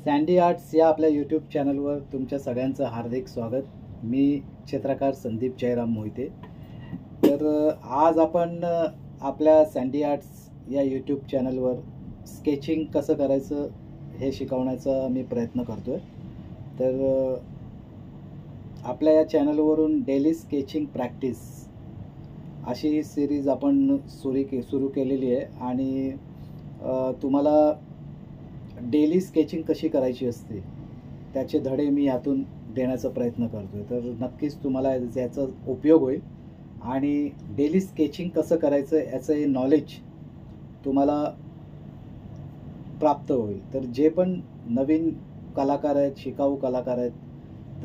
Sandy arts या आपल्या YouTube चॅनलवर तुमच्या सगळ्यांचं हार्दिक स्वागत. मी चित्रकार संदीप जयराम मोहिते. तर आज आपण आपल्या सँडी आर्ट्स या यूट्यूब चॅनलवर स्केचिंग कसं करायचं हे शिकवण्याचा मी प्रयत्न करतो आहे. तर आपल्या या चॅनलवरून डेली स्केचिंग प्रॅक्टिस अशी सिरीज आपण सुरू केलेली आहे आणि तुम्हाला डेली स्केचिंग कशी करायची असते त्याचे धडे मी यातून देण्याचा प्रयत्न करतो आहे. तर नक्कीच तुम्हाला याचा उपयोग होईल आणि डेली स्केचिंग कसं करायचं याचं नॉलेज तुम्हाला प्राप्त होईल. तर जे पण नवीन कलाकार आहेत, शिकाऊ कलाकार आहेत,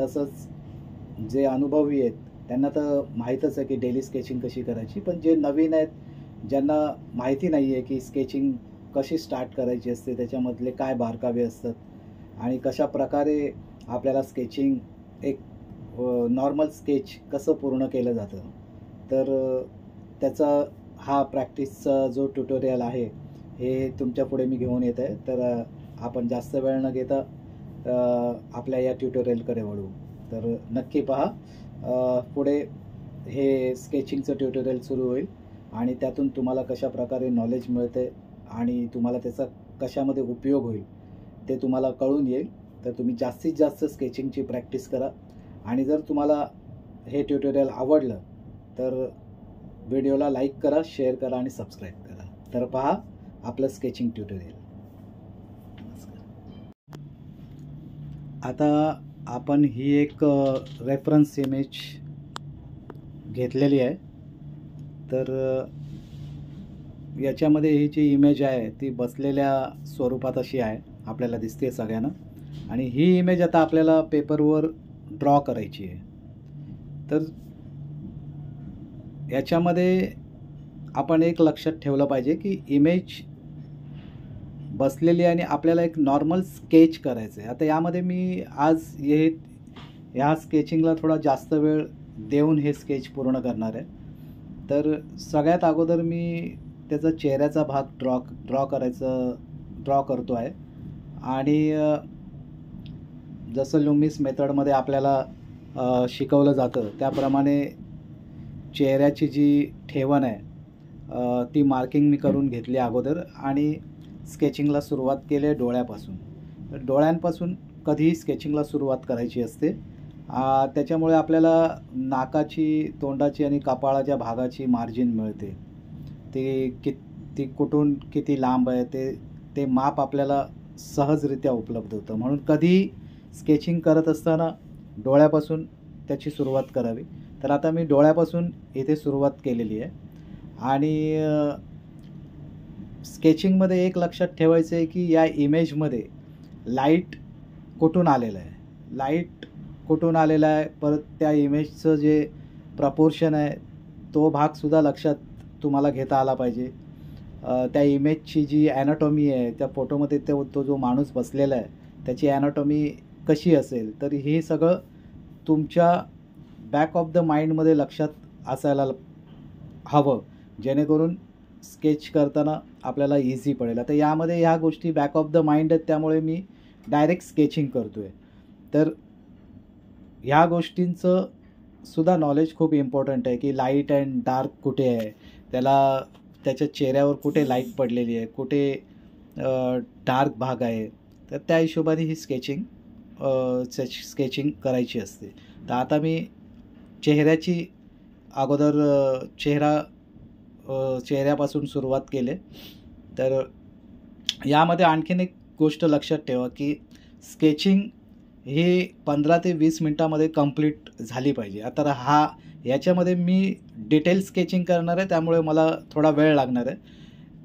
तसंच जे अनुभवी आहेत त्यांना तर माहीतच आहे की डेली स्केचिंग कशी करायची. पण जे नवीन आहेत, ज्यांना माहिती नाही आहे की स्केचिंग कशी स्टार्ट करायची असते, त्याच्यामधले काय बारकावे असतात आणि कशा प्रकारे आपल्याला स्केचिंग एक नॉर्मल स्केच कसं पूर्ण केलं जातं, तर त्याचा हा प्रॅक्टिसचा जो ट्युटोरियल आहे हे तुमच्या पुढे मी घेऊन येत आहे. तर आपण जास्त वेळ न घेता आपल्या या ट्युटोरियलकडे वळू. तर नक्की पहा. पुढे हे स्केचिंगचं ट्युटोरियल सुरू होईल आणि त्यातून तुम्हाला कशा प्रकारे नॉलेज मिळते आणि तुम्हाला त्याचा कशामध्ये उपयोग होईल ते तुम्हाला कळून येईल. तर तुम्ही जास्तीत जास्त स्केचिंगची प्रॅक्टिस करा आणि जर तुम्हाला हे ट्युटोरियल आवडलं तर व्हिडिओला लाईक करा, शेअर करा आणि सबस्क्राईब करा. तर पहा आपलं स्केचिंग ट्युटोरियल. आता आपण ही एक रेफरन्स इमेज घेतलेली आहे. तर याच्यामध्ये ही जी इमेज आहे ती बसलेल्या स्वरूपात अशी आहे, आपल्याला दिसते सगळ्यांना. आणि ही इमेज आता आपल्याला पेपरवर ड्रॉ करायची आहे. तर याच्यामध्ये आपण एक लक्षात ठेवलं पाहिजे की इमेज बसलेली आणि आपल्याला एक नॉर्मल स्केच करायचं आहे. आता यामध्ये मी आज ह्या स्केचिंगला थोडा जास्त वेळ देऊन हे स्केच पूर्ण करणार आहे. तर सगळ्यात अगोदर मी त्याचा चेहऱ्याचा भाग ड्रॉ करतो आहे. आणि जसं लुमिस मेथडमध्ये आपल्याला शिकवलं जातं त्याप्रमाणे चेहऱ्याची जी ठेवण आहे ती मार्किंग मी करून घेतली अगोदर आणि स्केचिंगला सुरुवात केली आहे डोळ्यापासून. तर डोळ्यांपासून कधीही स्केचिंगला सुरुवात करायची असते. त्याच्यामुळे आपल्याला नाकाची, तोंडाची आणि कपाळाच्या भागाची मार्जिन मिळते. ती कुठून किती लांब आहे ते माप आपल्याला सहजरित्या उपलब्ध होतं. म्हणून कधीही स्केचिंग करत असताना डोळ्यापासून त्याची सुरुवात करावी. तर आता मी डोळ्यापासून इथे सुरुवात केलेली आहे. आणि स्केचिंगमध्ये एक लक्षात ठेवायचं आहे की या इमेजमध्ये लाईट कुठून आलेलं आहे, परत त्या इमेजचं जे प्रपोर्शन आहे तो भागसुद्धा लक्षात तुम्हाला घेता आला पाहिजे. त्या इमेजची जी ॲनाटॉमी आहे, त्या फोटोमध्ये तो जो माणूस बसलेला आहे त्याची ॲनाटॉमी कशी असेल, तर हे सगळं तुमच्या बॅक ऑफ द माइंडमध्ये लक्षात असायला हवं, जेणेकरून स्केच करताना आपल्याला इझी पडेल. आता यामध्ये ह्या गोष्टी बॅक ऑफ द माइंड आहेत, त्यामुळे मी डायरेक्ट स्केचिंग करतो आहे. तर ह्या गोष्टींचं सुद्धा नॉलेज खूप इम्पॉर्टंट आहे की लाईट अँड डार्क कुठे आहे, त्याच्या चेहऱ्यावर कुठे लाईट पडलेली आहे, कुठे डार्क भाग आहे. तर त्या हिशोबाने ही स्केचिंग करायची असते. तर आता मी चेहऱ्याची अगोदर चेहऱ्यापासून सुरुवात केली. तर यामध्ये आणखीन एक गोष्ट लक्षात ठेवा की स्केचिंग ही 15 ते 20 मिनटामध्ये कंप्लीट झाली पाहिजे. आता याच्यामध्ये मी डिटेल स्केचिंग करणार आहे, त्यामुळे मला थोडा वेळ लागणार आहे,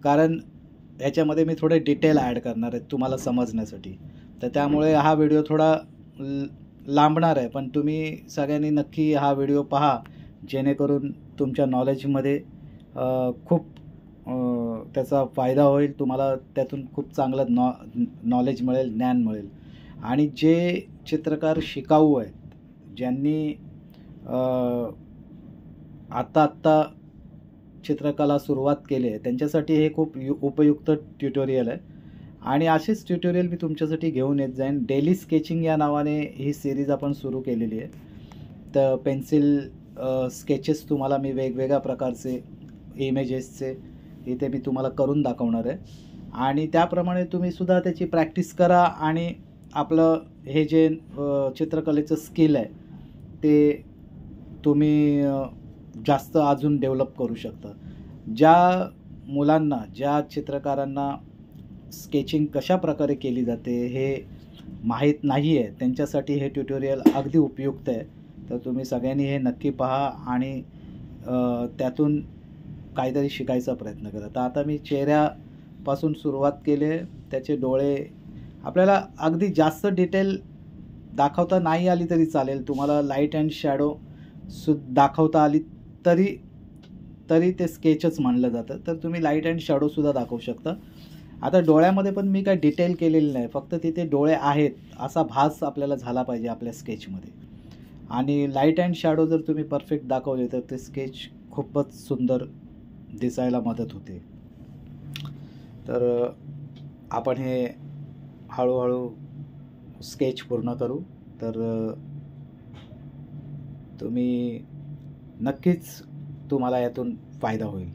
कारण याच्यामध्ये मी थोडे डिटेल ॲड करणार आहे तुम्हाला समजण्यासाठी. तर त्यामुळे हा व्हिडिओ थोडा लांबणार आहे. पण तुम्ही सगळ्यांनी नक्की हा व्हिडिओ पहा, जेणेकरून तुमच्या नॉलेजमध्ये खूप त्याचा फायदा होईल. तुम्हाला त्यातून खूप चांगलं नॉलेज मिळेल, ज्ञान मिळेल. आणि जे चित्रकार शिकाऊ आहेत, ज्यांनी आत्ता चित्रकला सुरुवात केली आहे, त्यांच्यासाठी हे खूप उपयुक्त ट्युटोरियल आहे. आणि असेच ट्युटोरियल मी तुमच्यासाठी घेऊन येत जाईन. डेली स्केचिंग या नावाने ही सिरीज आपण सुरू केलेली आहे. तर पेन्सिल स्केचेस तुम्हाला मी वेगवेगळ्या प्रकारचे इमेजेसचे इथे मी तुम्हाला करून दाखवणार आहे आणि त्याप्रमाणे तुम्हीसुद्धा त्याची प्रॅक्टिस करा आणि आपलं हे जे चित्रकलेचं स्किल आहे ते तुम्ही जास्त अजून डेव्हलप करू शकता. ज्या मुलांना, ज्या चित्रकारांना स्केचिंग कशा प्रकारे केली जाते हे माहीत नाही आहे, त्यांच्यासाठी हे ट्युटोरियल अगदी उपयुक्त आहे. तर तुम्ही सगळ्यांनी हे नक्की पहा आणि त्यातून काहीतरी शिकायचा प्रयत्न करा. तर आता मी चेहऱ्यापासून सुरुवात केली आहे. त्याचे डोळे आपल्याला अगदी जास्त डिटेल दाखवता नाही आली तरी चालेल. तुम्हाला लाईट अँड शॅडो दाखवता आली तरी ते स्केचच मानलं जातं. तर तुम्ही लाईट अँड शॅडोसुद्धा दाखवू शकता. आता डोळ्यामध्ये पण मी काही डिटेल केलेली नाही, फक्त तिथे डोळे आहेत असा भास आपल्याला झाला पाहिजे आपल्या स्केचमध्ये. आणि लाईट अँड शॅडो जर तुम्ही परफेक्ट दाखवले तर ते स्केच खूपच सुंदर दिसायला मदत होते. तर आपण हे हळूहळू स्केच पूर्ण करू. तर तुम्ही नक्कीच तुम्हाला यातून फायदा होईल.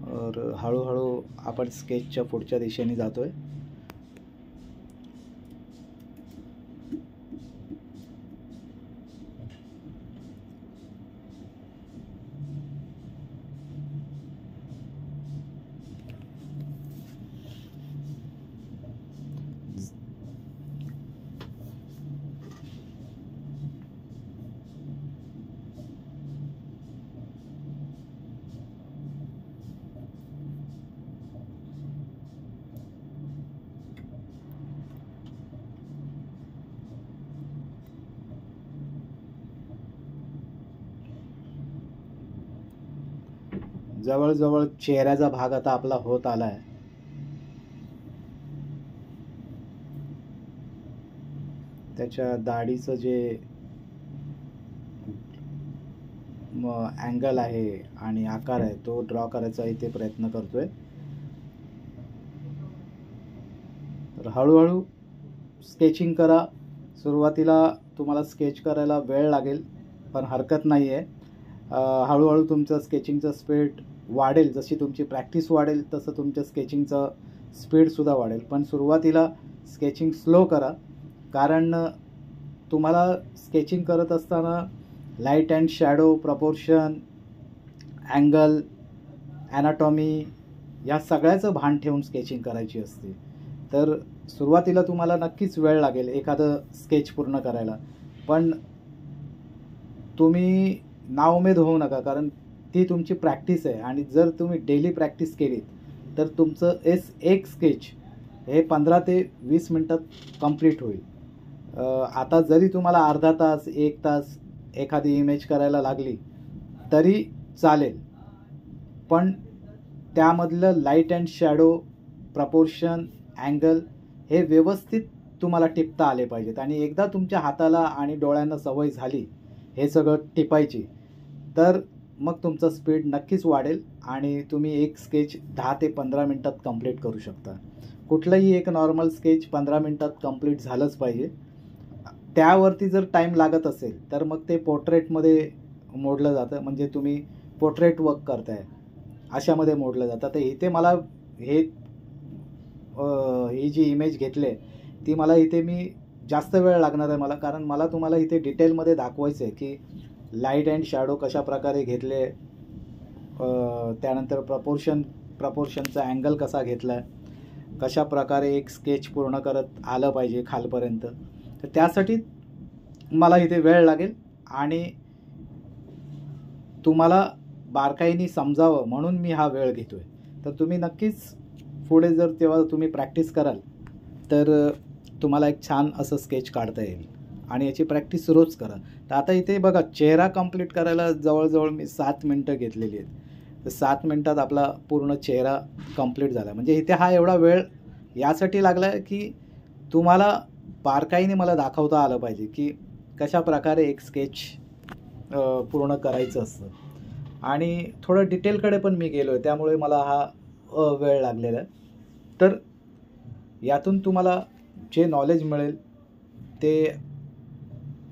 तर हळूहळू आपण स्केचच्या पुढच्या दिशेने जातो आहे. जवळजवळ चेहऱ्याचा भाग आता आपला होत आला आहे. त्याच्या दाढीचं जे अँगल आहे आणि आकार आहे तो ड्रॉ करायचा इथे प्रयत्न करतोय. तर हळूहळू स्केचिंग करा. सुरुवातीला तुम्हाला स्केच करायला वेळ लागेल पण हरकत नाही आहे. हळूहळू तुमचं स्केचिंगचं स्पीड वाढेल. जशी तुमची प्रॅक्टिस वाढेल तसं तुमच्या स्केचिंगचं स्पीडसुद्धा वाढेल. पण सुरुवातीला स्केचिंग स्लो करा, कारण तुम्हाला स्केचिंग करत असताना light and shadow, proportion, angle, anatomy या सगळ्याचं भान ठेवून स्केचिंग करायची असते. तर सुरुवातीला तुम्हाला नक्कीच वेळ लागेल एखादं स्केच पूर्ण करायला, पण तुम्ही नाउमेद होऊ नका, कारण ती तुमची प्रॅक्टिस आहे. आणि जर तुम्ही डेली प्रॅक्टिस केली तर तुमचं एक स्केच हे 15 ते 20 मिनटात कंप्लीट होईल. आता जरी तुम्हाला अर्धा तास, 1 तास एखादी इमेज करायला लागली तरी चालेल, पण त्यामधलं light and shadow, proportion, angle हे व्यवस्थित तुम्हाला टिपता आले पाहिजेत. आणि एकदा तुमच्या हाताला आणि डोळ्यांना सवय झाली हे सगळं टिपायची, तर मग तुमचं स्पीड नक्कीच वाढेल आणि तुम्ही एक स्केच 10 ते 15 मिनटात कंप्लीट करू शकता. कुठलंही एक नॉर्मल स्केच 15 मिनटात कंप्लीट झालंच पाहिजे. त्यावरती जर टाईम लागत असेल तर मग ते पोर्ट्रेटमध्ये मोडलं जातं. म्हणजे तुम्ही पोर्ट्रेट वर्क करताय अशामध्ये मोडलं जातं. तर इथे मला ही जी इमेज घेतली आहे ती मला इथे मी जास्त वेळ लागणार आहे मला, कारण मला तुम्हाला इथे डिटेलमध्ये दाखवायचं आहे की लाईट अँड शॅडो कशा प्रकारे घेतले, त्यानंतर प्रपोर्शनचा अँगल कसा घेतला आहे, कशा प्रकारे एक स्केच पूर्ण करत आलं पाहिजे खालपर्यंत. तर त्यासाठी मला इथे वेळ लागेल आणि तुम्हाला बारकाईने समजावं म्हणून मी हा वेळ घेतो आहे. तर तुम्ही नक्कीच पुढे जर तेव्हा तुम्ही प्रॅक्टिस कराल तर तुम्हाला एक छान असं स्केच काढता येईल आणि याची प्रॅक्टिस रोज करा. तर आता इथे बघा, चेहरा कंप्लीट करायला जवळजवळ मी 7 मिनटं घेतलेली आहेत. तर 7 मिनटात आपला पूर्ण चेहरा कंप्लीट झाला. म्हणजे इथे हा एवढा वेळ यासाठी लागला आहे की तुम्हाला बारकाईने मला दाखवता आलं पाहिजे की कशा प्रकारे एक स्केच पूर्ण करायचं असतं. आणि थोडं डिटेलकडे पण मी गेलो आहे, त्यामुळे मला हा वेळ लागलेला आहे. तर यातून तुम्हाला जे नॉलेज मिळेल ते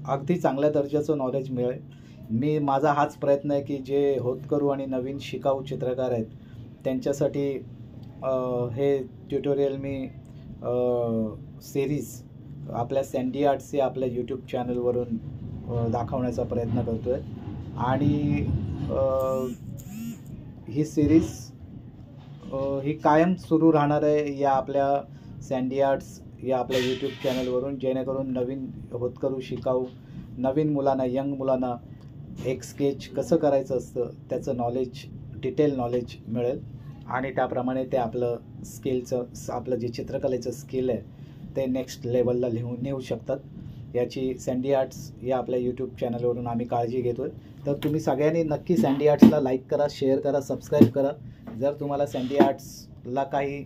अगदी चांगल्या दर्जाचं नॉलेज मिळेल. माझा हाच प्रयत्न आहे की जे होतकरू आणि नवीन शिकाऊ चित्रकार आहेत त्यांच्यासाठी हे ट्युटोरियल मी सिरीज आपल्या सँडी आर्ट्स या आपल्या यूट्यूब चॅनलवरून दाखवण्याचा प्रयत्न करतो आहे. आणि ही सिरीज ही कायम सुरू राहणार आहे या आपल्या सँडी आर्ट्स या आपल्या यूट्यूब चॅनलवरून, जेणेकरून नवीन होतकरू शिकाऊ नवीन मुलांना, यंग मुलांना एक स्केच कसं करायचं असतं त्याचं नॉलेज, डिटेल नॉलेज मिळेल आणि त्याप्रमाणे ते आपलं आपलं जे चित्रकलेचं स्किल आहे ते नेक्स्ट लेवलला नेऊ शकतात. याची सँडी आर्ट्स या आपल्या यूट्यूब चॅनलवरून आम्ही काळजी घेतो आहे. तर तुम्ही सगळ्यांनी नक्की सँडी आर्ट्सला लाईक करा, शेअर करा, सबस्क्राईब करा. जर तुम्हाला सँडी आर्ट्सला काही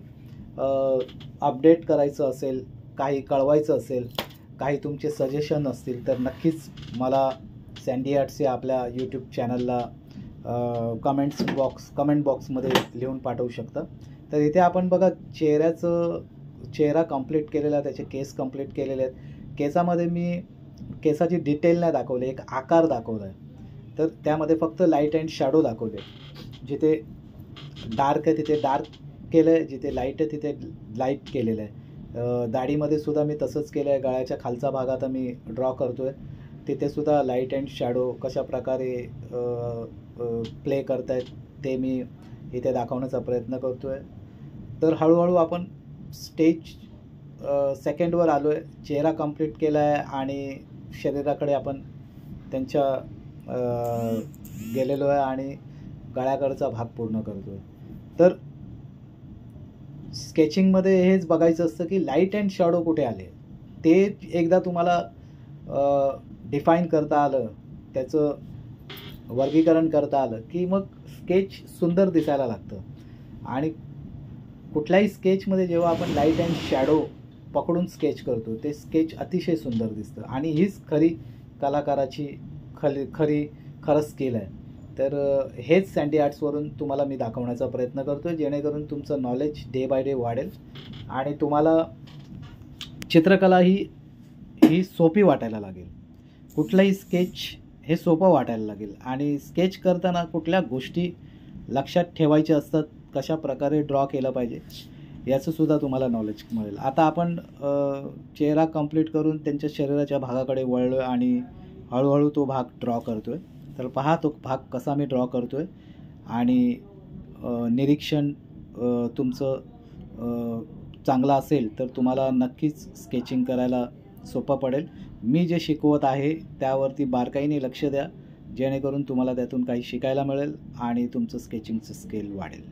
अपडेट करायचं असेल, काही कळवायचं असेल, काही तुमचे सजेशन असतील तर नक्कीच मला सँडी आर्ट्स या आपल्या यूट्यूब चॅनलला कमेंट बॉक्समध्ये लिहून पाठवू शकता. तर इथे आपण बघा चेहरा कंप्लीट केलेला आहे, त्याचे केस कंप्लीट केलेले आहेत. केसामध्ये मी केसाची डिटेल नाही दाखवली, एक आकार दाखवला आहे. तर त्यामध्ये फक्त लाईट अँड शॅडो दाखवले. जिथे डार्क आहे तिथे डार्क केलं आहे, जिथे लाईट आहे तिथे लाईट केलेलं आहे. दाढीमध्ये सुद्धा मी तसंच केलं आहे. गळ्याच्या खालचा भागात मी ड्रॉ करतो आहे, तिथेसुद्धा लाईट अँड शॅडो कशा प्रकारे प्ले करतायत ते मी इथे दाखवण्याचा प्रयत्न करतो आहे. तर हळूहळू आपण स्टेज सेकंडवर आलो आहे. चेहरा कंप्लीट केला आहे आणि शरीराकडे आपण त्यांच्या गेलेलो आहे आणि गळ्याकडचा भाग पूर्ण करतो आहे. तर स्केचिंगमध्ये हेच बघायचं असतं की लाईट अँड शॅडो कुठे आले, ते एकदा तुम्हाला डिफाईन करता आलं, त्याचं वर्गीकरण करता आलं की मग स्केच सुंदर दिसायला लागतं. आणि कुठल्याही स्केचमध्ये जेव्हा आपण लाईट अँड शॅडो पकडून स्केच करतो ते स्केच अतिशय सुंदर दिसतं आणि हीच खरी कलाकाराची खरं स्किल आहे. तर हेच सँडी आर्ट्सवरून तुम्हाला मी दाखवण्याचा प्रयत्न करतो आहे, जेणेकरून तुमचं नॉलेज डे बाय डे वाढेल आणि तुम्हाला चित्रकला ही सोपी वाटायला लागेल. कुठलंही स्केच हे सोपं वाटायला लागेल आणि स्केच करताना कुठल्या गोष्टी लक्षात ठेवायच्या असतात, कशा प्रकारे ड्रॉ केलं पाहिजे याचंसुद्धा तुम्हाला नॉलेज मिळेल. आता आपण चेहरा कंप्लीट करून त्यांच्या शरीराच्या भागाकडे वळलो आहे आणि हळूहळू तो भाग ड्रॉ करतो आहे. तर पहा तो भाग कसा मी ड्रॉ करतो आहे आणि निरीक्षण तुमचं चांगलं असेल तर तुम्हाला नक्कीच स्केचिंग करायला सोपं पडेल. मी जे शिकवत आहे त्यावरती बारकाईने लक्ष द्या, जेणेकरून तुम्हाला त्यातून काही शिकायला मिळेल आणि तुमचं स्केचिंगचं स्किल वाढेल.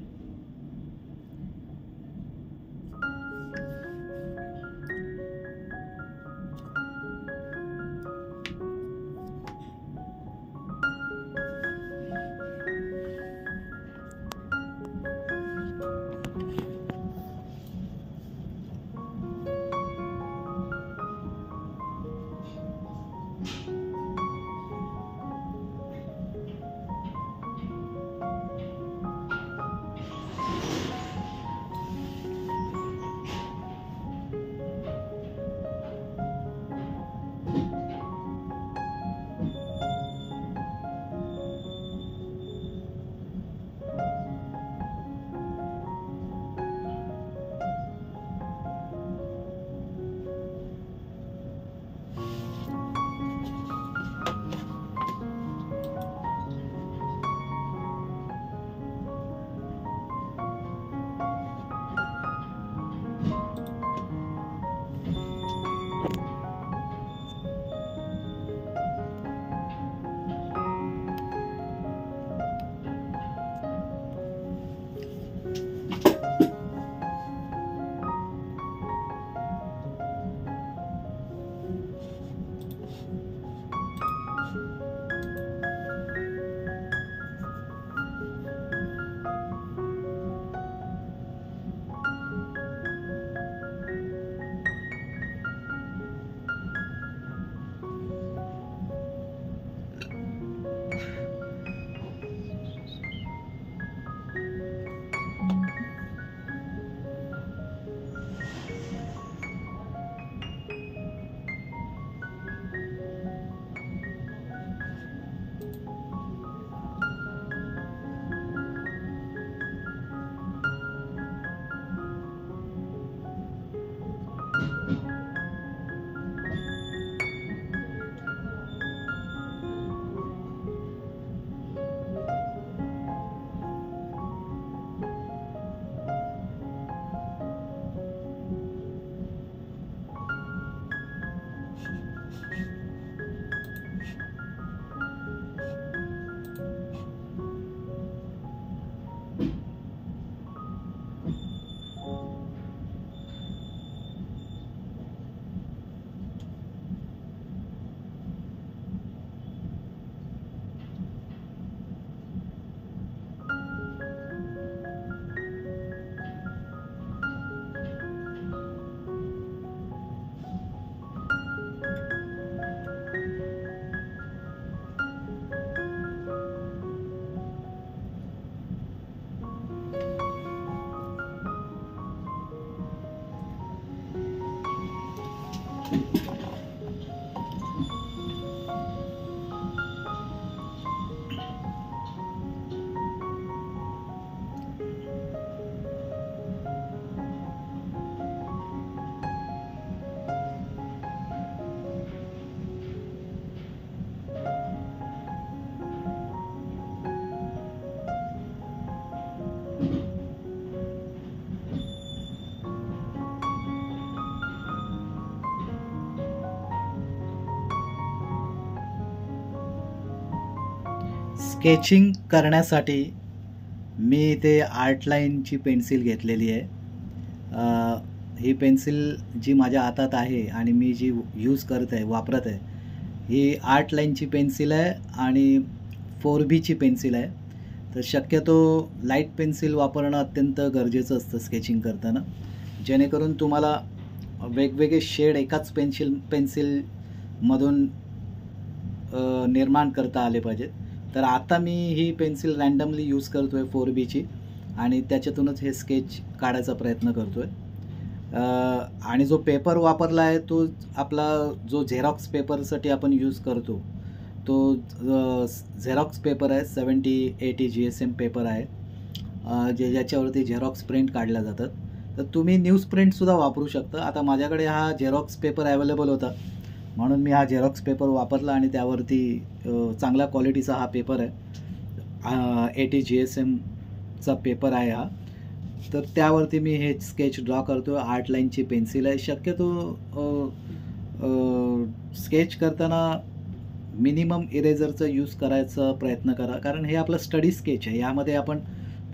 स्केचिंग करण्यासाठी मी इथे आर्ट लाईनची पेन्सिल घेतलेली आहे. ही पेन्सिल जी माझ्या हातात आहे आणि मी जी यूज करत आहे, वापरत आहे, ही आर्ट लाईनची पेन्सिल आहे आणि 4B पेन्सिल आहे. तर शक्यतो लाईट पेन्सिल वापरणं अत्यंत गरजेचं असतं स्केचिंग करताना, जेणेकरून तुम्हाला वेगवेगळे शेड एकाच पेन्सिलमधून निर्माण करता आले पाहिजेत. तर आता मी ही पेन्सिल रँडमली यूज करतो आहे 4B आणि त्याच्यातूनच हे स्केच काढायचा प्रयत्न करतो आहे. आणि जो पेपर वापरला आहे तो आपला जो झेरॉक्स पेपरसाठी आपण यूज करतो तो झेरॉक्स पेपर आहे. 7080 GSM पेपर आहे, ज्याच्यावरती झेरॉक्स प्रिंट काढल्या जातात. तर तुम्ही न्यूज प्रिंटसुद्धा वापरू शकता. आता माझ्याकडे हा झेरॉक्स पेपर अवेलेबल होता म्हणून मी हा झेरॉक्स पेपर वापरला आणि त्यावरती चांगल्या क्वालिटीचा हा पेपर आहे. 80 GSMचा पेपर आहे हा. तर त्यावरती मी हे स्केच ड्रॉ करतो. आर्ट लाईनची पेन्सिल आहे. शक्यतो स्केच करताना मिनिमम इरेझरचा यूज करायचा प्रयत्न करा, कारण हे आपलं स्टडी स्केच आहे. यामध्ये आपण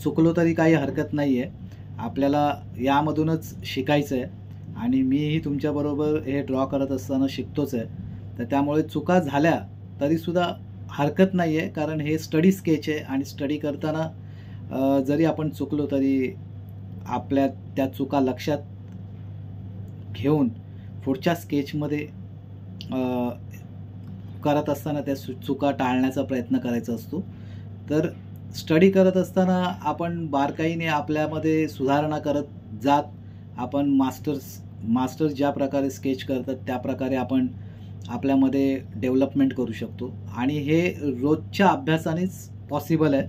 चुकलो तरी काही हरकत नाही आहे. आपल्याला यामधूनच शिकायचं आहे आणि मीही तुमच्याबरोबर हे ड्रॉ करत असताना शिकतोच आहे. तर त्यामुळे चुका झाल्या तरीसुद्धा हरकत नाही आहे, कारण हे स्टडी स्केच आहे आणि स्टडी करताना जरी आपण चुकलो तरी आपल्या त्या चुका लक्षात घेऊन पुढच्या स्केचमध्ये करत असताना त्या चुका टाळण्याचा प्रयत्न करायचा असतो. तर स्टडी करत असताना आपण बारकाईने आपल्यामध्ये सुधारणा करत जात आपण मास्टर्स ज्या प्रकारे स्केच करतात त्या प्रकारे आपण आपल्यामध्ये डेव्हलपमेंट करू शकतो आणि हे रोजच्या अभ्यासानेच पॉसिबल आहे.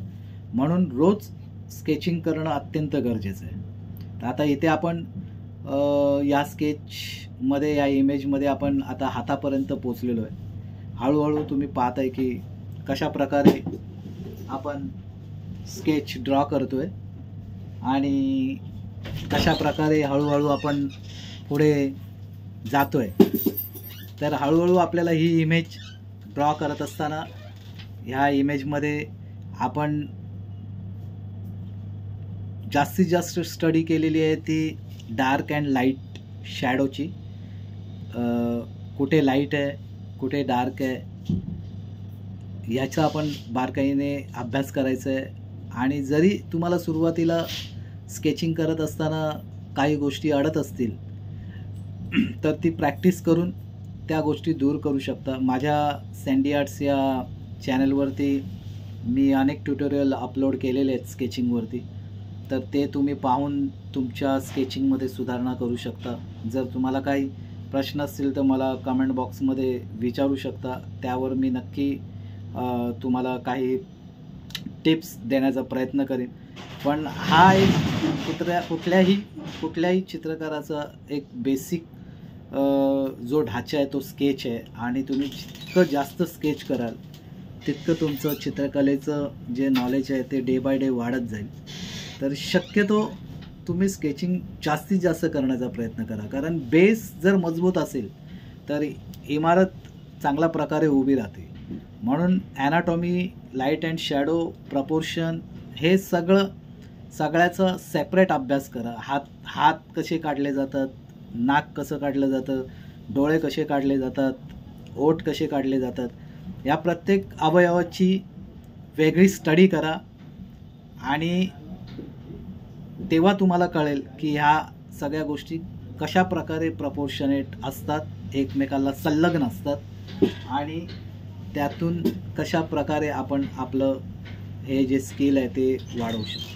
म्हणून रोज स्केचिंग करणं अत्यंत गरजेचं आहे. तर आता इथे आपण या स्केचमध्ये, या इमेजमध्ये आपण आता हातापर्यंत पोचलेलो आहे. हळूहळू तुम्ही पाहत आहे की कशा प्रकारे आपण स्केच ड्रॉ करतो आहे आणि कशा प्रकारे हळूहळू आपण पुढे जातो आहे. तर हळूहळू आपल्याला ही इमेज ड्रॉ करत असताना ह्या इमेजमध्ये आपण जास्तीत जास्त स्टडी केलेली आहे ती डार्क अँड लाईट शॅडोची. कुठे लाईट आहे, कुठे डार्क आहे, ह्याचा आपण बारकाईने अभ्यास करायचा आहे. आणि जरी तुम्हाला सुरुवातीला स्केचिंग करत असताना काही गोष्टी अडत असतील तर ती प्रॅक्टिस करून त्या गोष्टी दूर करू शकता. माझ्या सँडी आर्ट्स या चॅनलवरती मी अनेक ट्युटोरियल अपलोड केलेले आहेत स्केचिंगवरती. तर ते तुम्ही पाहून तुमच्या स्केचिंगमध्ये सुधारणा करू शकता. जर तुम्हाला काही प्रश्न असतील तर मला कमेंट बॉक्समध्ये विचारू शकता. त्यावर मी नक्की तुम्हाला काही टिप्स देण्याचा प्रयत्न करेन. पण हा एक कुठल्याही चित्रकाराचा एक बेसिक जो ढाचा आहे तो स्केच आहे आणि तुम्ही जितकं जास्त स्केच कराल तितकं तुमचं चित्रकलेचं जे नॉलेज आहे ते डे बाय डे वाढत जाईल. तर शक्यतो तुम्ही स्केचिंग जास्तीत जास्त करण्याचा प्रयत्न करा, कारण बेस जर मजबूत असेल तर इमारत चांगल्या प्रकारे उभी राहते. म्हणून anatomy, light and shadow, proportion हे सगळ्याचा सेपरेट अभ्यास करा. हात कसे काढले जातात, नाक कसं काढलं जातं, डोळे कसे काढले जातात, ओठ कसे काढले जातात, या प्रत्येक अवयवाची वेगळी स्टडी करा आणि तेव्हा तुम्हाला कळेल की ह्या सगळ्या गोष्टी कशा प्रकारे प्रपोर्शनेट असतात, एकमेकाला संलग्न असतात आणि त्यातून कशा प्रकारे आपण आपलं हे जे स्किल आहे ते वाढवू शकतो.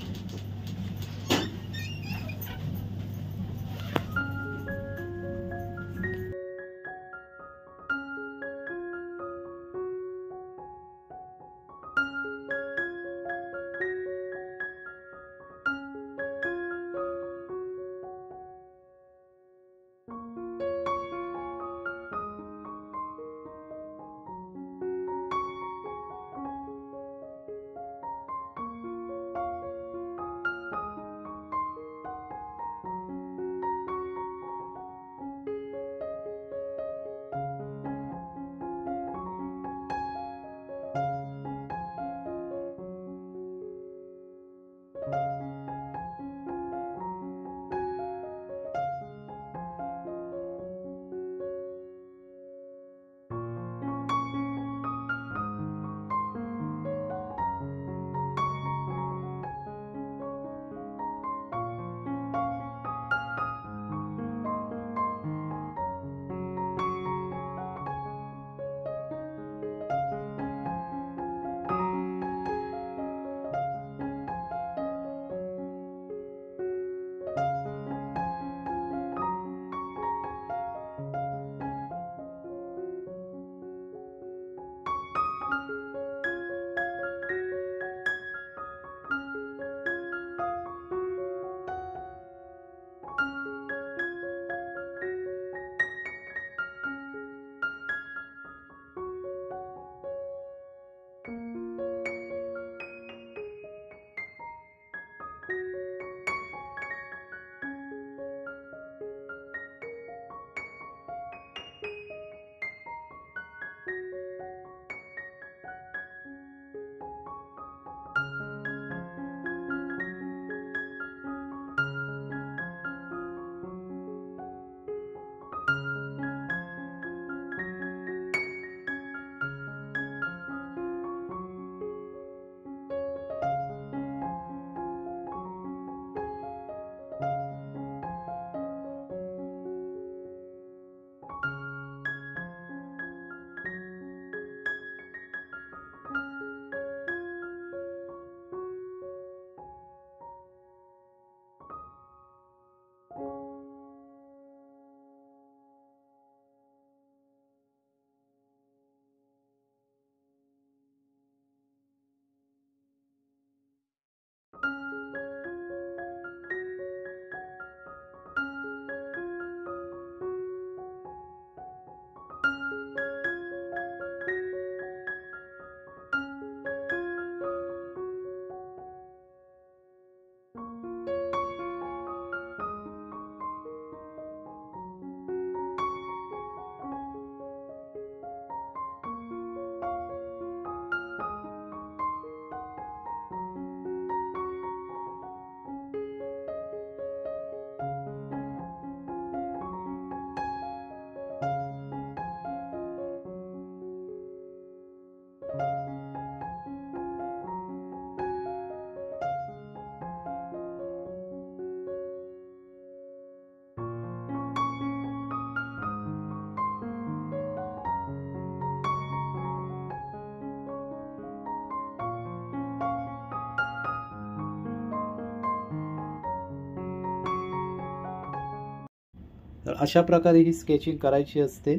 तर अशा प्रकारे ही स्केचिंग करायची असते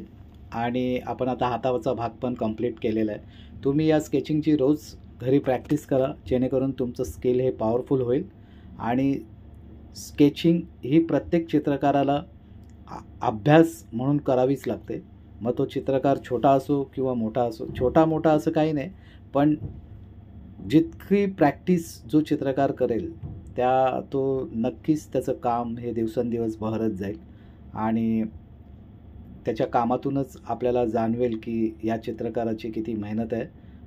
आणि आपण आता हातावरचा भाग पण कंप्लीट केलेला आहे. तुम्ही या स्केचिंगची रोज घरी प्रॅक्टिस करा, जेणेकरून तुमचं स्किल हे पॉवरफुल होईल. आणि स्केचिंग ही प्रत्येक चित्रकाराला अभ्यास म्हणून करावीच लागते. मग तो चित्रकार छोटा असो किंवा मोठा असो, छोटा मोठा असं काही नाही, पण जितकी प्रॅक्टिस जो चित्रकार करेल तो नक्कीच त्याचं काम हे दिवसेंदिवस बहरत जाईल आणि त्याच्या कामातूनच आपल्याला जाणवेल की या चित्रकाराची किती मेहनत आहे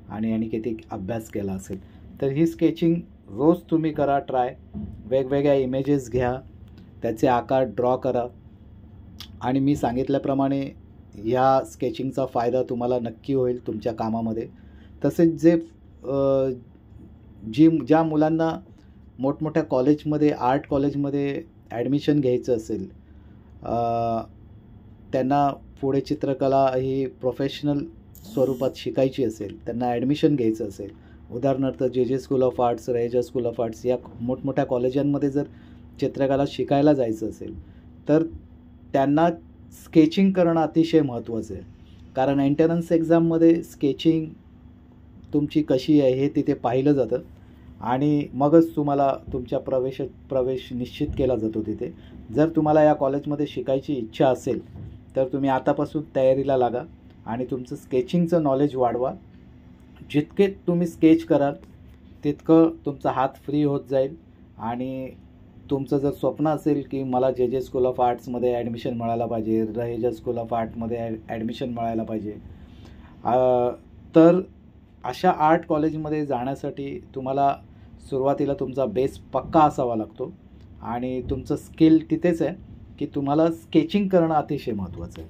आणि यांनी किती अभ्यास केला असेल. तर ही स्केचिंग रोज तुम्ही करा ट्राय. वेगवेगळ्या इमेजेस घ्या, त्याचे आकार ड्रॉ करा आणि मी सांगितल्याप्रमाणे ह्या स्केचिंगचा फायदा तुम्हाला नक्की होईल तुमच्या कामामध्ये. तसेच ज्या मुलांना मोठमोठ्या कॉलेजमध्ये, आर्ट कॉलेजमध्ये ॲडमिशन घ्यायचं असेल, त्यांना पुढे चित्रकला ही प्रोफेशनल स्वरूपात शिकायची असेल, त्यांना ॲडमिशन घ्यायचं असेल, उदाहरणार्थ जे school of arts, Raheja school of arts या मोठमोठ्या कॉलेजांमध्ये जर चित्रकला शिकायला जायचं असेल, तर त्यांना स्केचिंग करणं अतिशय महत्त्वाचं आहे. कारण एंट्रन्स एक्झाममध्ये स्केचिंग तुमची कशी आहे हे तिथे पाहिलं जातं आणि मगच तुम्हाला तुमच्या प्रवेश निश्चित केला जातो तिथे. जर तुम्हाला या कॉलेजमध्ये शिकायची इच्छा असेल तर तुम्ही आतापासून तयारीला लागा आणि तुमचं स्केचिंगचं नॉलेज वाढवा. जितके तुम्ही स्केच कराल तितकं तुमचा हात फ्री होत जाईल आणि तुमचं जर स्वप्न असेल की मला जे स्कूल ऑफ आर्ट्समध्ये ॲडमिशन मिळायला पाहिजे, रयजा स्कूल ऑफ आर्टमध्ये ॲडमिशन मिळायला पाहिजे, तर अशा आर्ट कॉलेजमध्ये जाण्यासाठी तुम्हाला सुरुवातीला तुमचा बेस पक्का असावा लागतो आणि तुमचं स्किल तिथेच आहे की तुम्हाला स्केचिंग करणं अतिशय महत्त्वाचं आहे.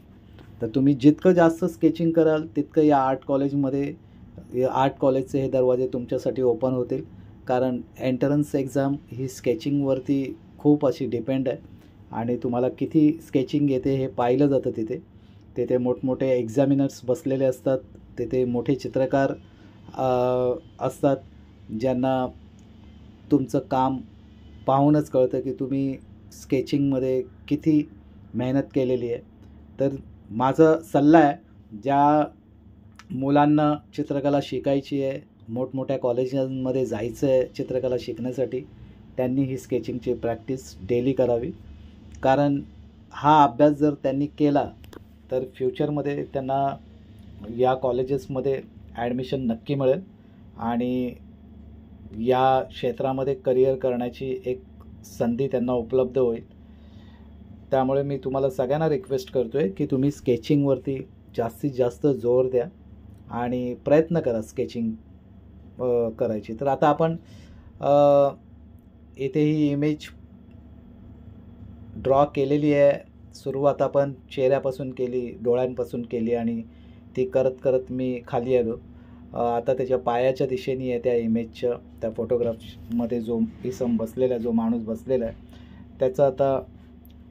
तर तुम्ही जितकं जास्त स्केचिंग कराल तितकं या आर्ट कॉलेजचे हे दरवाजे तुमच्यासाठी ओपन होतील. कारण एंट्रन्स एक्झाम ही स्केचिंगवरती खूप अशी डिपेंड आहे आणि तुम्हाला किती स्केचिंग येते हे पाहिलं जातं तिथे मोठमोठे एक्झामिनर्स बसलेले असतात, तिथे मोठे चित्रकार असतात ज्यांना तुमचं काम पाहूनच कळतं की तुम्ही स्केचिंगमध्ये किती मेहनत केलेली आहे. तर माझा सल्ला आहे, ज्या मुलांना चित्रकला शिकायची आहे, मोठमोठ्या कॉलेजांमध्ये जायचं आहे चित्रकला शिकण्यासाठी, त्यांनी ही स्केचिंगची प्रॅक्टिस डेली करावी. कारण हा अभ्यास जर त्यांनी केला तर फ्युचरमध्ये त्यांना या कॉलेजेसमध्ये ॲडमिशन नक्की मिळेल आणि या क्षेत्रामध्ये करिअर करण्याची एक संधी त्यांना उपलब्ध होईल. त्यामुळे मी तुम्हाला सगळ्यांना रिक्वेस्ट करतो आहे की तुम्ही स्केचिंगवरती जास्तीत जास्त जोर द्या आणि प्रयत्न करा स्केचिंग करायची. तर आता आपण इथे ही इमेज ड्रॉ केलेली आहे. सुरुवात आपण चेहऱ्यापासून केली, डोळ्यांपासून केली आणि ती करत करत मी खाली आलो. आता त्याच्या पायाच्या दिशेने आहे त्या इमेजच्या, त्या फोटोग्राफमध्ये जो इसम बसलेला आहे, जो माणूस बसलेला आहे, त्याचा आता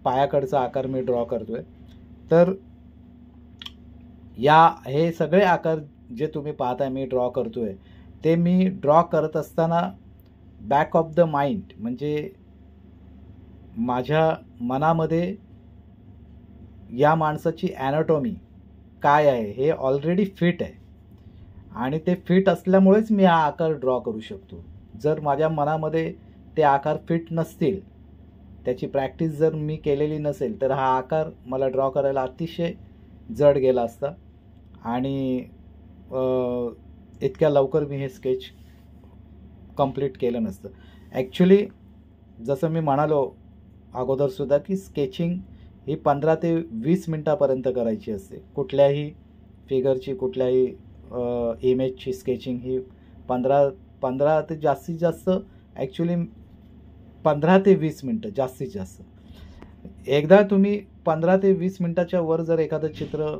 पायाकडचा आकार मी ड्रॉ करतो आहे. तर हे सगळे आकार जे तुम्ही पाहताय मी ड्रॉ करतो आहे, ते मी ड्रॉ करत असताना बॅक ऑफ द माइंड म्हणजे माझ्या मनामध्ये या माणसाची ॲनाटॉमी काय आहे हे ऑलरेडी फिट आहे आणि ते फिट असल्यामुळेच मी हा आकार ड्रॉ करू शकतो. जर माझ्या मनामध्ये ते आकार फिट नसतील, त्याची प्रॅक्टिस जर मी केलेली नसेल, तर हा आकार मला ड्रॉ करायला अतिशय जड गेला असता आणि इतक्या लवकर मी हे स्केच कंप्लीट केलं नसतं. ॲक्च्युली जसं मी म्हणालो अगोदरसुद्धा की स्केचिंग ही 15 ते 20 मिनटापर्यंत करायची असते. कुठल्याही फिगरची, कुठल्याही इमेजची स्केचिंग ही 15 ते जास्तीत जास्त, ॲक्च्युली 15 ते 20 मिनटं जास्तीत जास्त. एकदा तुम्ही 15 ते 20 मिनटाच्या वर जर एखादं चित्र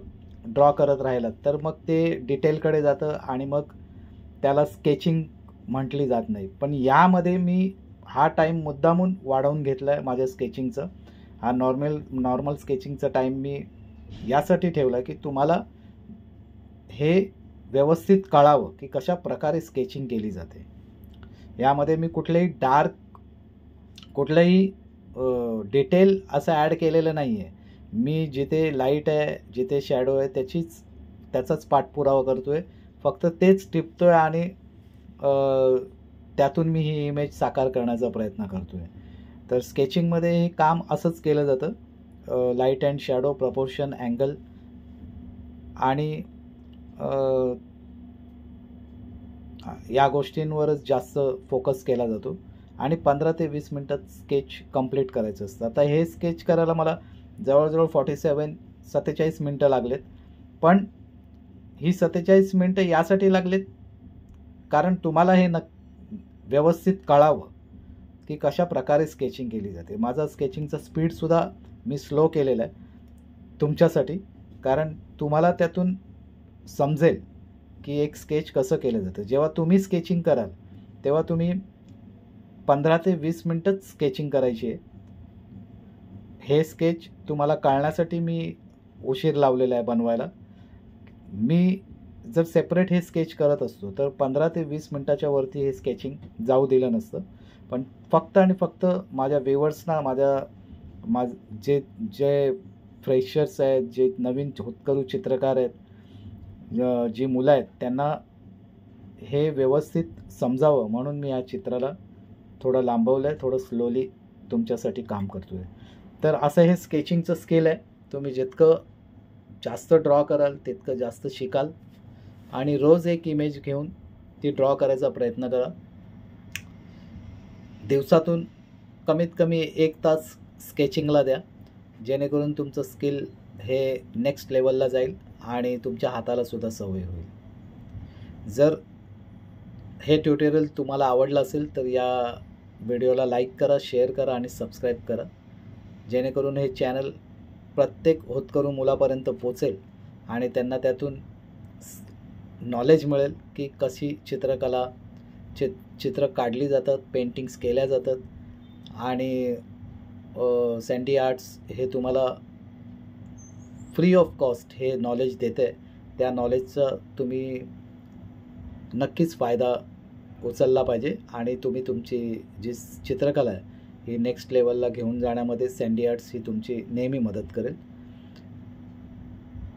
ड्रॉ करत राहिलात तर मग ते डिटेलकडे जातं आणि मग त्याला स्केचिंग म्हटली जात नाही. पण यामध्ये मी हा टाईम मुद्दामून वाढवून घेतला आहे माझ्या स्केचिंगचं. हा नॉर्मल स्केचिंगचा टाईम मी यासाठी ठेवला की तुम्हाला हे व्यवस्थित कळावं की कशा प्रकारे स्केचिंग केली जाते. यामध्ये मी कुठलंही डिटेल असं ॲड केलेलं नाही आहे. मी जिथे लाईट आहे, जिथे शॅडो आहे त्याचाच पाठपुरावा करतो आहे. फक्त तेच टिपतो आहे आणि त्यातून मी ही इमेज साकार करण्याचा प्रयत्न करतो आहे. तर स्केचिंगमध्ये हे काम असंच केलं जातं. Light and shadow, proportion, angle आणि या गोष्टींवरच जास्त फोकस केला जातो आणि 15 ते 20 मिनटात स्केच कंप्लीट करायचं असतं. आता हे स्केच करायला मला जवळजवळ 47 मिनटं लागलेत. पण ही 47 मिनटं यासाठी लागलेत कारण तुम्हाला हे व्यवस्थित कळावं की कशा प्रकारे स्केचिंग केली जाते. माझा स्केचिंगचा स्पीडसुद्धा मी स्लो केलेला आहे तुमच्यासाठी, कारण तुम्हाला त्यातून समजेल की एक स्केच कसं केलं जातं. जेव्हा तुम्ही स्केचिंग कराल तेव्हा तुम्ही 15 ते 20 मिनटंच स्केचिंग करायची आहे. हे स्केच तुम्हाला कळण्यासाठी मी उशीर लावलेला आहे बनवायला. मी जर सेपरेट हे स्केच करत असतो तर 15 ते 20 मिनटाच्या वरती हे स्केचिंग जाऊ दिलं नसतं. पण फक्त आणि फक्त माझ्या व्ह्युअर्सना जे जे फ्रेशर्स आहेत, जे नवीन होतकरू चित्रकार आहेत, जी मुलं आहेत, त्यांना हे व्यवस्थित समजावं म्हणून मी या चित्राला थोडं लांबवलं आहे, थोडं स्लोली तुमच्यासाठी काम करतो आहे. तर असं हे स्केचिंगचं स्किल आहे. तुम्ही जितकं जास्त ड्रॉ कराल तितकं जास्त शिकाल आणि रोज एक इमेज घेऊन ती ड्रॉ करायचा प्रयत्न करा. दिवसातून कमीत कमी 1 तास स्केचिंगला द्या, जेणेकरून तुमचं स्किल हे नेक्स्ट लेवलला जाईल आणि तुमच्या हातालासुद्धा सवय होईल. जर हे ट्युटोरियल तुम्हाला आवडलं असेल तर या व्हिडिओला लाईक करा, शेअर करा आणि सबस्क्राईब करा, जेणेकरून हे चॅनल प्रत्येक होतकरू मुलापर्यंत पोचेल आणि त्यांना त्यातून नॉलेज मिळेल की कशी चित्र काढली जातात, पेंटिंग्स केल्या जातात आणि सँडी आर्ट्स हे तुम्हाला फ्री ऑफ कॉस्ट हे नॉलेज देते. त्या नॉलेजचा तुम्ही नक्कीच फायदा उचलला पाहिजे आणि तुम्ही तुमची जी चित्रकला आहे ही नेक्स्ट लेवलला घेऊन जाण्यामध्ये सँडी आर्ट्स ही तुमची नेहमी मदत करेल.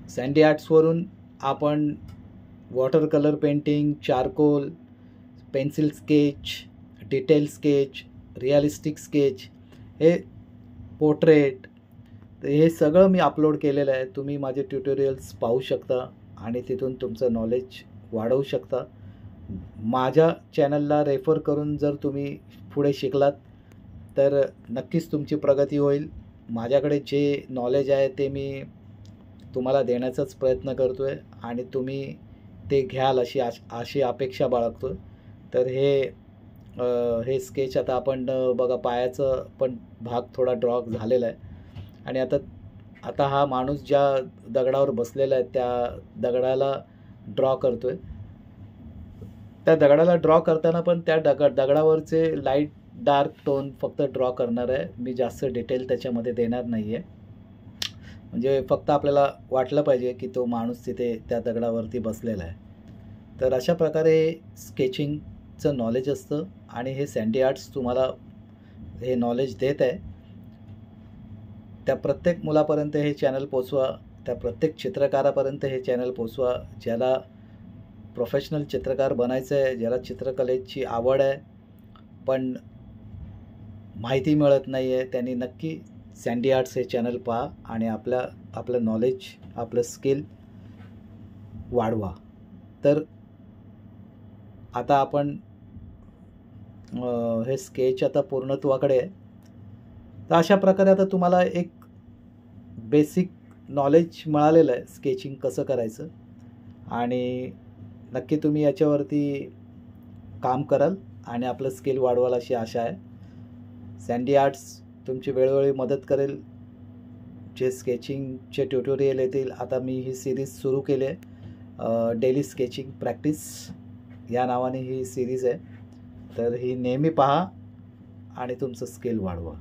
सँडी आर्ट्सवरून आपण water colour painting, charcoal, pencil sketch, detail sketch, realistic sketch, हे पोर्ट्रेट, हे सगळं मी अपलोड केलेलं आहे. तुम्ही माझे ट्युटोरियल्स पाहू शकता आणि तिथून तुमचं नॉलेज वाढवू शकता. माझ्या चॅनलला रेफर करून जर तुम्ही पुढे शिकलात तर नक्कीच तुमची प्रगती होईल. माझ्याकडे जे नॉलेज आहे ते मी तुम्हाला देण्याचाच प्रयत्न करतो आहे आणि तुम्ही ते घ्याल अशी अपेक्षा बाळगतो. तर हे स्केच आता आपण बघा, पायाचं पण भाग थोडा ड्रॉ झालेला आहे आणि आता हा माणूस ज्या दगडावर बसलेला आहे त्या दगडाला ड्रॉ करतो आहे. त्या दगडाला ड्रॉ करताना पण त्या दगडावरचे लाईट डार्क टोन फक्त ड्रॉ करणार आहे. मी जास्त डिटेल त्याच्यामध्ये देणार नाही आहे, म्हणजे फक्त आपल्याला वाटलं पाहिजे की तो माणूस तिथे त्या दगडावरती बसलेला आहे. तर अशा प्रकारे स्केचिंगचं नॉलेज असतं आणि हे सँडी आर्ट्स तुम्हाला हे नॉलेज देत आहे. त्या प्रत्येक मुलापर्यंत हे चॅनल पोचवा, त्या प्रत्येक चित्रकारापर्यंत हे चॅनल पोचवा, ज्याला प्रोफेशनल चित्रकार बनायचं आहे, ज्याला चित्रकलेची आवड आहे पण माहिती मिळत नाही आहे, त्यांनी नक्की सँडी आर्ट्स हे चॅनल पहा आणि आपलं नॉलेज, आपलं स्किल वाढवा. तर आता आपण हे स्केच आता पूर्णत्वाकडे आहे. तर अशा प्रकारे आता तुम्हाला एक बेसिक नॉलेज मिळालेलं आहे स्केचिंग कसं करायचं आणि नक्की तुम्ही याच्यावरती काम कराल आणि आपलं स्किल वाढवाल अशी आशा आहे. सँडी आर्ट्स तुमची वेळोवेळी मदत करेल. जे स्केचिंगचे ट्युटोरियल येतील, आता मी ही सिरीज सुरू केली आहे, डेली स्केचिंग प्रॅक्टिस या नावाने ही सिरीज आहे. तर ही नेहमी पहा आणि तुमचं स्किल वाढवा.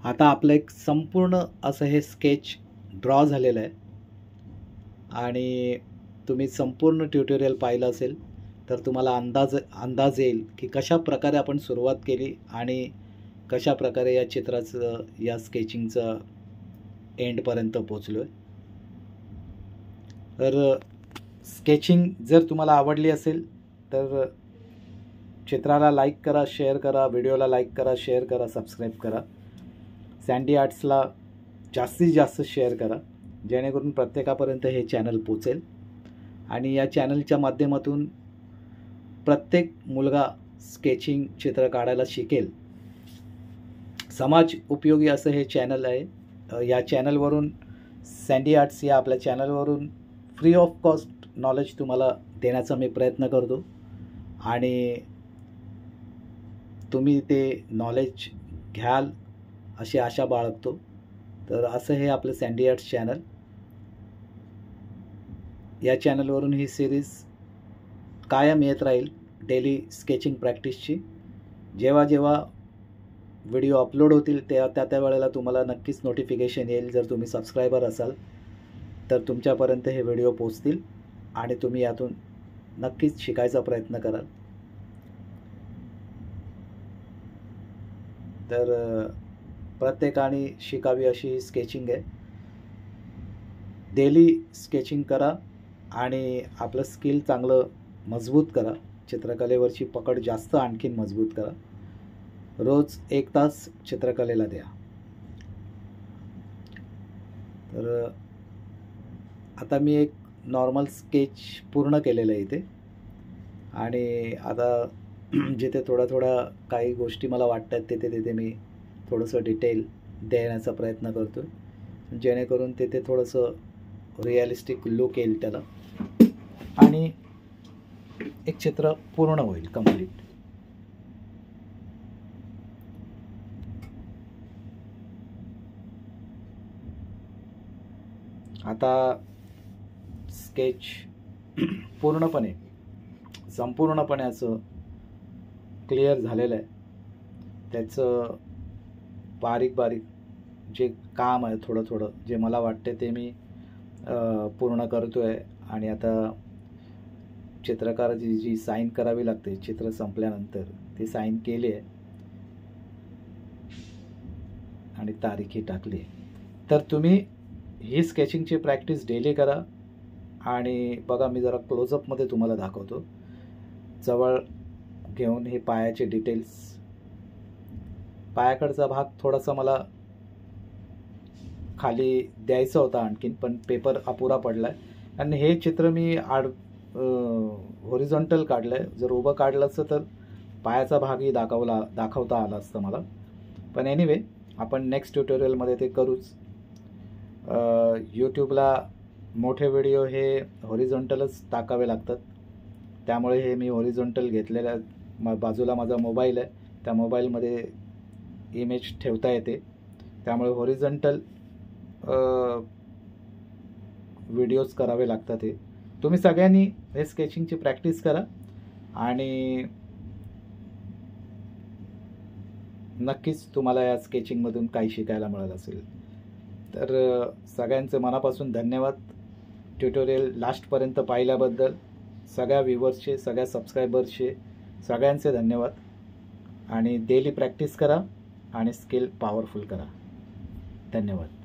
आता आपलं एक संपूर्ण असं हे स्केच ड्रॉ झालेलं आहे आणि तुम्ही संपूर्ण ट्युटोरियल पाहिलं असेल तर तुम्हाला अंदाज येईल की कशा प्रकारे आपण सुरुवात केली आणि कशा प्रकारे या चित्राचं या स्केचिंगचं एंडपर्यंत पोचलो आहे. तर स्केचिंग जर तुम्हाला आवडली असेल तर चित्राला लाईक करा, शेअर करा, व्हिडिओला लाईक करा, शेअर करा, सबस्क्राईब करा. सँडी आर्ट्सला जास्तीत जास्त शेअर करा जेणेकरून प्रत्येकापर्यंत हे चॅनल पोचेल आणि या चॅनलच्या माध्यमातून प्रत्येक मुलगा स्केचिंग चित्र काढायला शिकेल. समाज उपयोगी असं हे चॅनल आहे. या चॅनलवरून सँडी आर्ट्स या आपल्या चॅनलवरून फ्री ऑफ कॉस्ट नॉलेज तुम्हाला देण्याचा मी प्रयत्न करतो आणि तुम्ही ते नॉलेज घ्याल अशी आशा बाळगतो. तर असं हे आपलं सँडी आर्ट्स चॅनल. या चॅनलवरून ही सिरीज कायम येत राहील डेली स्केचिंग प्रॅक्टिसची. जेव्हा जेव्हा व्हिडिओ अपलोड होतील त्या वेळेला तुम्हाला नक्कीच नोटिफिकेशन येईल. जर तुम्ही सबस्क्रायबर असाल तर तुमच्यापर्यंत हे व्हिडिओ पोचतील आणि तुम्ही यातून नक्कीच शिकायचा प्रयत्न कराल. तर प्रत्येकाने शिकावी अशी स्केचिंग आहे. डेली स्केचिंग करा आणि आपलं स्किल चांगलं मजबूत करा. चित्रकलेवरची पकड जास्त आणखीन मजबूत करा. रोज 1 तास चित्रकलेला द्या. तर आता मी एक नॉर्मल स्केच पूर्ण केलेलं आहे इथे आणि आता जिथे थोडा काही गोष्टी मला वाटतात तिथे मी थोडंसं डिटेल देण्याचा प्रयत्न करतो जेणेकरून तिथे थोडंसं रिअलिस्टिक लुक येईल त्याला आणि एक चित्र पूर्ण होईल कंप्लीट. आता स्केच संपूर्णपणे असं क्लिअर झालेलं आहे. त्याचं बारीक जे काम आहे थोडं जे मला वाटते ते मी पूर्ण करतो आहे आणि आता चित्रकाराची जी साईन करावी लागते चित्र संपल्यानंतर ती साईन केली आहे आणि तारीखही टाकली आहे. तर तुम्ही ही स्केचिंगची प्रॅक्टिस डेली करा आणि बघा मी जरा क्लोजअपमध्ये तुम्हाला दाखवतो. जवळ घेऊन हे पायाचे डिटेल्स, पायाकडचा भाग थोडासा मला खाली द्यायचा होता आणखीन पण पेपर अपुरा पडला आहे आणि हे चित्र मी हॉरिझॉन्टल काढलं आहे. जर उभं काढलं असतं तर पायाचा भागही दाखवता आला असतं मला. पण एनिवे आपण नेक्स्ट ट्युटोरियलमध्ये ते करूच. यूट्यूबला मोठे व्हिडिओ हे हॉरिझॉन्टलच टाकावे लागतात त्यामुळे हे मी हॉरिझॉन्टल घेतलेलं आहे. बाजूला माझा मोबाईल आहे, त्या मोबाईलमध्ये इमेज ठेवता येते त्यामुळे हॉरिझॉन्टल व्हिडिओज करावे लागतात. हे तुम्ही सगळ्यांनी हे स्केचिंगची प्रॅक्टिस करा आणि नक्कीच तुम्हाला या स्केचिंगमधून काही शिकायला मिळालं असेल. तर सगळ्यांचे मनापासून धन्यवाद. ट्युटोरियल लास्टपर्यंत पाहिल्याबद्दल सगळ्या व्ह्यूवर्सचे, सगळ्या सबस्क्रायबर्सचे सगळ्यांचे धन्यवाद आणि डेली प्रॅक्टिस करा आणि स्किल पॉवरफुल करा. धन्यवाद.